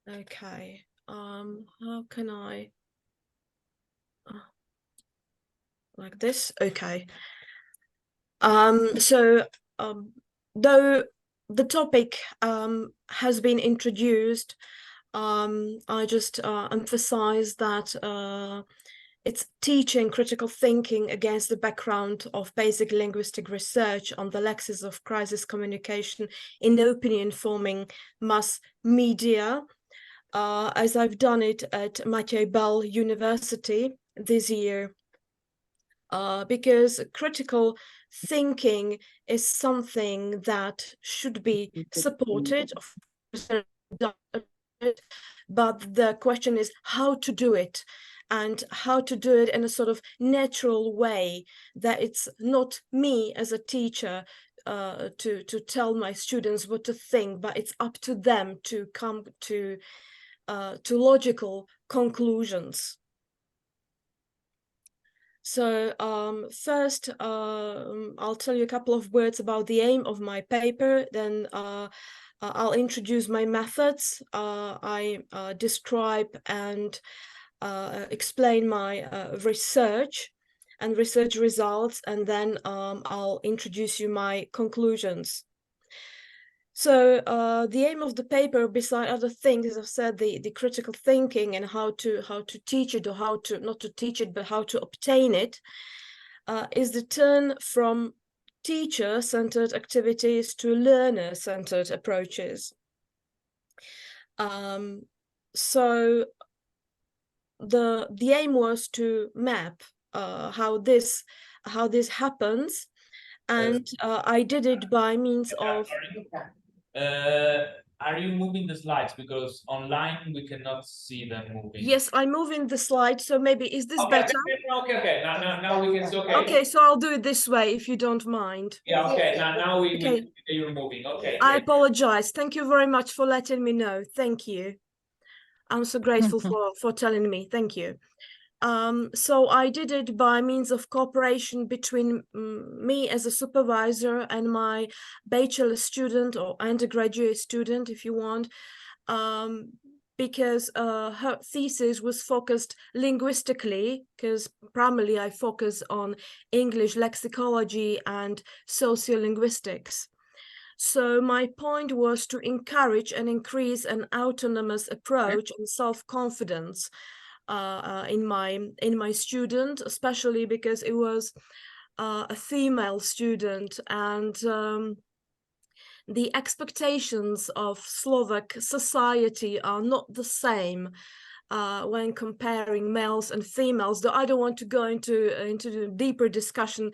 Okay. How can I like this? Okay. So though the topic has been introduced, I just emphasize that it's teaching critical thinking against the background of basic linguistic research on the Lexis of crisis communication in opinion-forming mass media, as I've done it at Matej University this year. Because critical thinking is something that should be supported, but the question is how to do it, and how to do it in a sort of natural way, that it's not me as a teacher to tell my students what to think, but it's up to them to come to logical conclusions. So first, I'll tell you a couple of words about the aim of my paper, then I'll introduce my methods. I describe and explain my research and research results, and then I'll introduce you my conclusions. So the aim of the paper, beside other things, as I've said, the critical thinking and how to teach it, or how to not to teach it, but how to obtain it, is the turn from teacher-centered activities to learner-centered approaches. So the aim was to map how this happens, and I did it by means of. Are you moving the slides? Because online we cannot see them moving. Yes, I'm moving the slide, so maybe is this better? Okay. Now we can see. Okay. Okay, so I'll do it this way if you don't mind. Yeah. Okay. Now Okay. you're moving. Okay. I apologize. Thank you very much for letting me know. Thank you. I'm so grateful for telling me. Thank you. So I did it by means of cooperation between me as a supervisor and my bachelor student, or undergraduate student, if you want, because her thesis was focused linguistically, because primarily I focus on English lexicology and sociolinguistics. So my point was to encourage and increase an autonomous approach and self-confidence in my student, especially because it was a female student, and the expectations of Slovak society are not the same when comparing males and females, though I don't want to go into the deeper discussion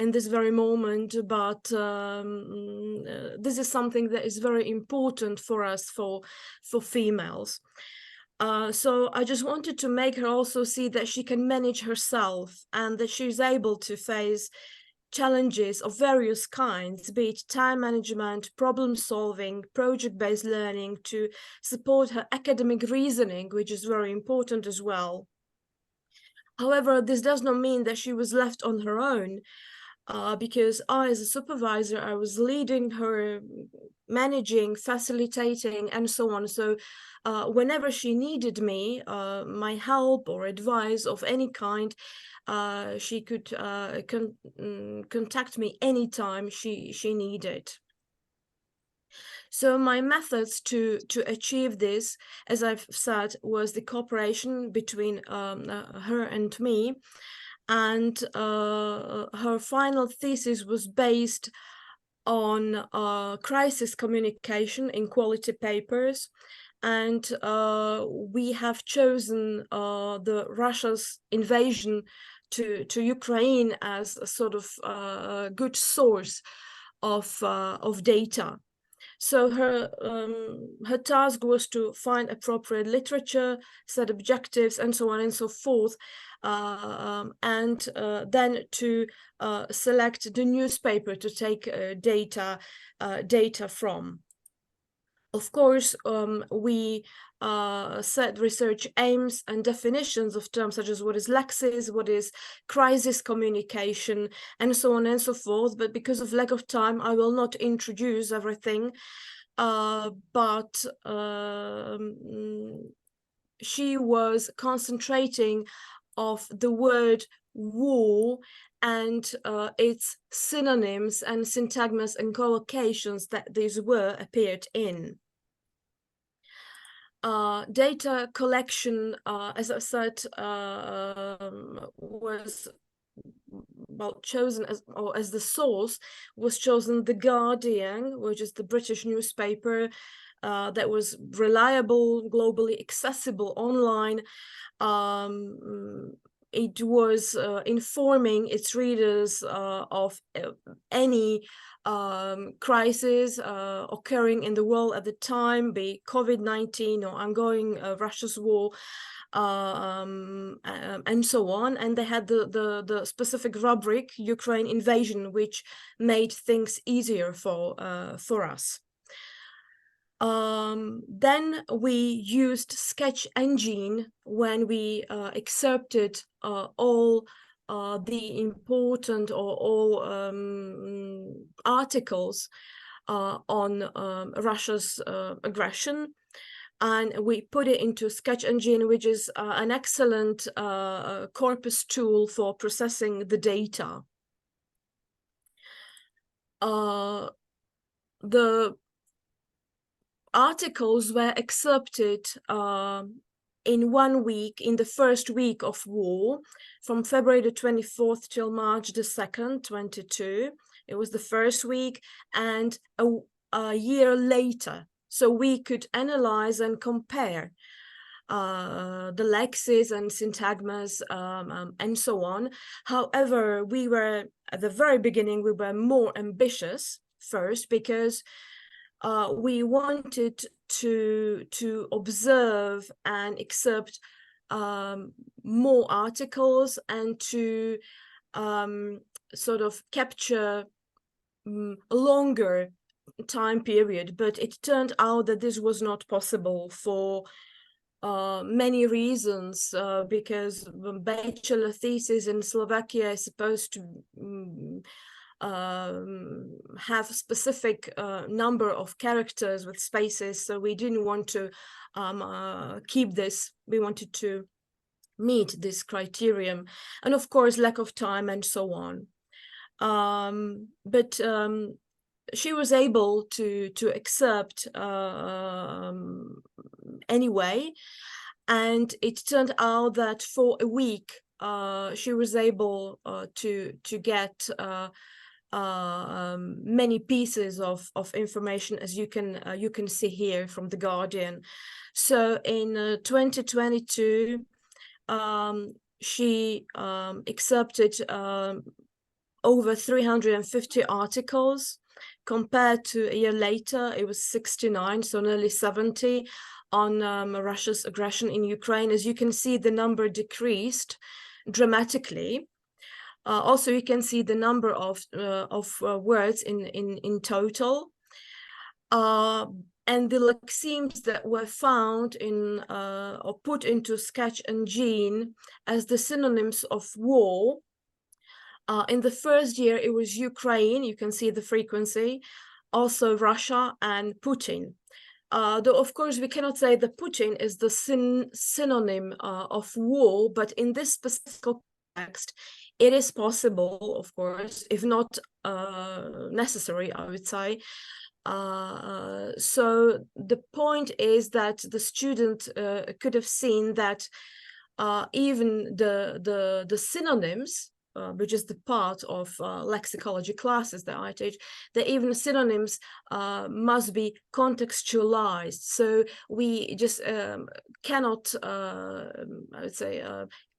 in this very moment, but this is something that is very important for us, for females. So I just wanted to make her also see that she can manage herself, and that she's able to face challenges of various kinds, be it time management, problem solving, project-based learning, to support her academic reasoning, which is very important as well. However, this does not mean that she was left on her own, because I, as a supervisor, I was leading her, managing, facilitating, and so on. So whenever she needed me, my help or advice of any kind, she could contact me anytime she needed. So my methods to achieve this, as I've said, was the cooperation between her and me. And her final thesis was based on crisis communication in quality papers. And we have chosen the Russia's invasion to Ukraine as a sort of good source of data. So her task was to find appropriate literature, set objectives, and so on and so forth, and then to select the newspaper to take data from. Of course, we set research aims and definitions of terms such as what is Lexis, what is crisis communication, and so on and so forth. But because of lack of time, I will not introduce everything. but she was concentrating of the word war and its synonyms and syntagmas and collocations that these were appeared in. Data collection, as I said, was chosen as the source was chosen The Guardian, which is the British newspaper that was reliable, globally accessible online. It was informing its readers of any crisis occurring in the world at the time, be COVID-19 or ongoing Russia's war, and so on. And they had the specific rubric Ukraine invasion, which made things easier for us. Then we used Sketch Engine when we excerpted all the important or all articles on Russia's aggression, and we put it into Sketch Engine, which is an excellent corpus tool for processing the data. The articles were excerpted in 1 week, in the first week of war, from February the 24th till March the 2nd, 22. It was the first week, and a year later. So we could analyze and compare the Lexis and syntagmas and so on. However, we were, at the very beginning, we were more ambitious first, because we wanted to observe and excerpt more articles and to sort of capture a longer time period. But it turned out that this was not possible for many reasons, because the bachelor thesis in Slovakia is supposed to have specific number of characters with spaces, so we didn't want to keep this. We wanted to meet this criterion, and of course lack of time and so on. But she was able to accept anyway, and it turned out that for a week she was able to get many pieces of information, as you can see here from The Guardian. So in 2022, she accepted over 350 articles. Compared to a year later, it was 69, so nearly 70 on Russia's aggression in Ukraine. As you can see, the number decreased dramatically. Also, you can see the number of words in total, and the lexemes that were found in or put into Sketch Engine as the synonyms of war. In the first year, it was Ukraine. You can see the frequency, also Russia and Putin. Though, of course, we cannot say that Putin is the synonym of war, but in this specific context, it is possible, of course, if not necessary, I would say. So the point is that the student could have seen that even the synonyms, which is the part of lexicology classes that I teach, that even synonyms must be contextualized. So we just cannot, I would say,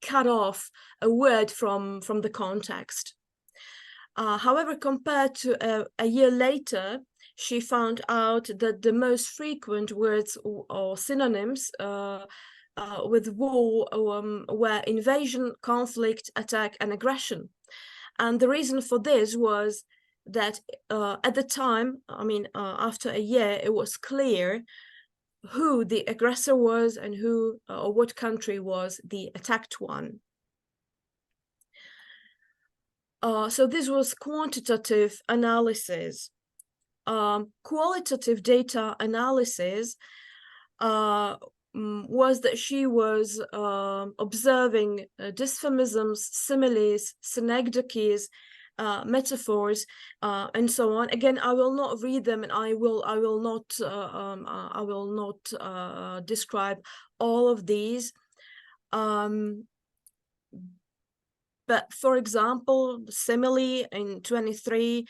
cut off a word from the context. However, compared to a year later, she found out that the most frequent words or synonyms with war were invasion, conflict, attack, and aggression. And the reason for this was that at the time, I mean, after a year, it was clear who the aggressor was and who or what country was the attacked one. So this was quantitative analysis. qualitative data analysis was that she was observing dysphemisms, similes, synecdoches, metaphors, and so on. Again, I will not read them, and I will not describe all of these. But for example, simile in 23,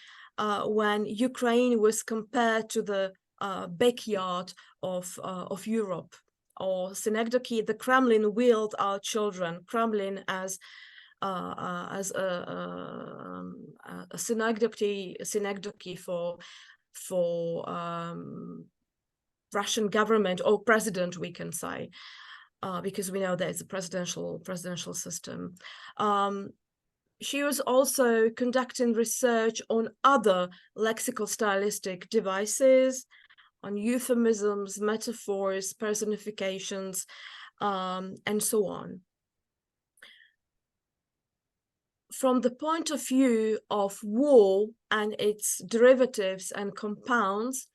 when Ukraine was compared to the backyard of Europe, or synecdoche, the Kremlin willed our children. Kremlin as a synecdoche for Russian government or president, we can say. Because we know that it's a presidential system. She was also conducting research on other lexical stylistic devices, on euphemisms, metaphors, personifications, and so on. From the point of view of war and its derivatives and compounds,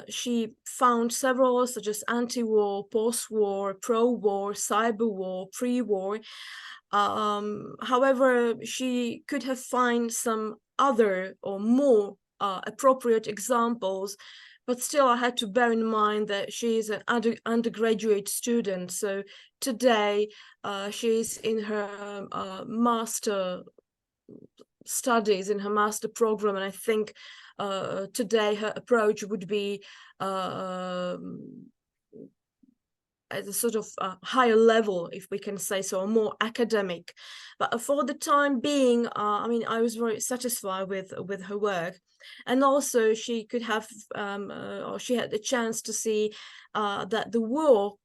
she found several, such as anti-war, post-war, pro-war, cyber-war, pre-war. However, she could have found some other or more appropriate examples, but still I had to bear in mind that she is an undergraduate student. So today she's in her master studies, in her master program, and I think today her approach would be at a sort of higher level, if we can say so, more academic. But for the time being, I mean, I was very satisfied with her work. And also she could have, or she had the chance to see that the war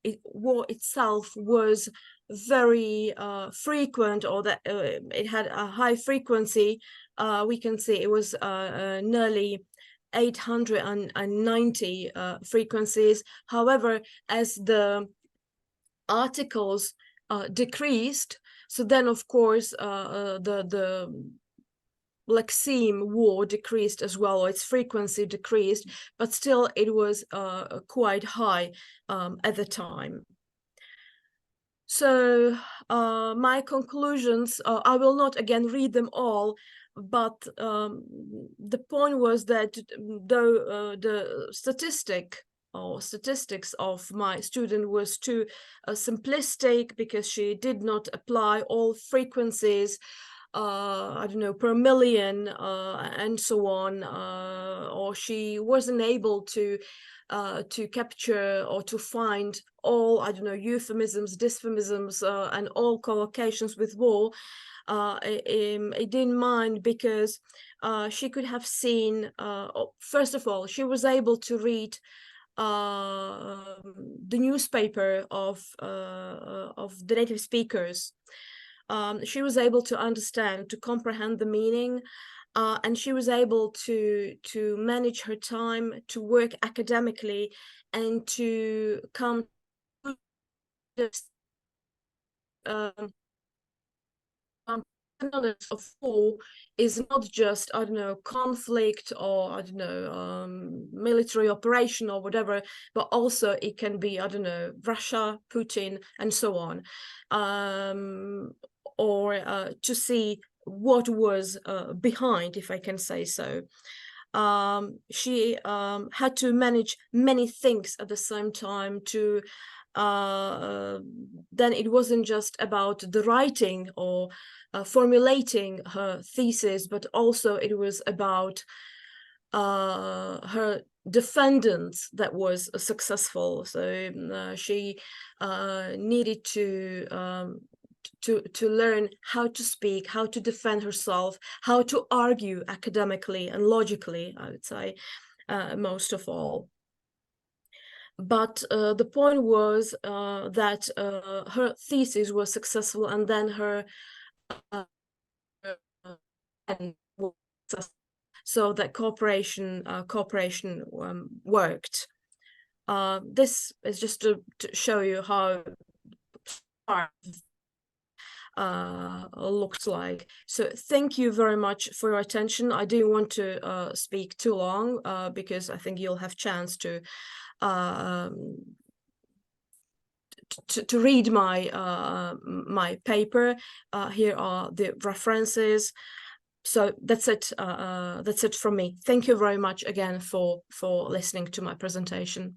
itself was very frequent, or that it had a high frequency. We can see it was nearly 890 frequencies. However, as the articles decreased, so then of course the Lexim war decreased as well, or its frequency decreased, but still it was quite high at the time. So my conclusions, I will not again read them all, but the point was that though the statistics of my student was too simplistic, because she did not apply all frequencies, I don't know, per million, and so on, or she wasn't able to capture or to find all, I don't know, euphemisms, dysphemisms, and all collocations with war. It didn't mind, because she could have seen, first of all, she was able to read the newspaper of the native speakers. She was able to understand, to comprehend the meaning, and she was able to manage her time, to work academically, and to come to this knowledge of war is not just, I don't know, conflict, or I don't know, military operation or whatever, but also it can be, I don't know, Russia, Putin, and so on, or to see what was behind, if I can say so. She had to manage many things at the same time. To then it wasn't just about the writing or formulating her thesis, but also it was about her defendants that was successful. So she needed to learn how to speak, how to defend herself, how to argue academically and logically, I would say, most of all. But the point was that her thesis was successful, and then her so that cooperation worked. This is just to show you how looks like. So thank you very much for your attention. I didn't want to speak too long because I think you'll have chance to read my my paper. Here are the references. So that's it. That's it from me. Thank you very much again for listening to my presentation.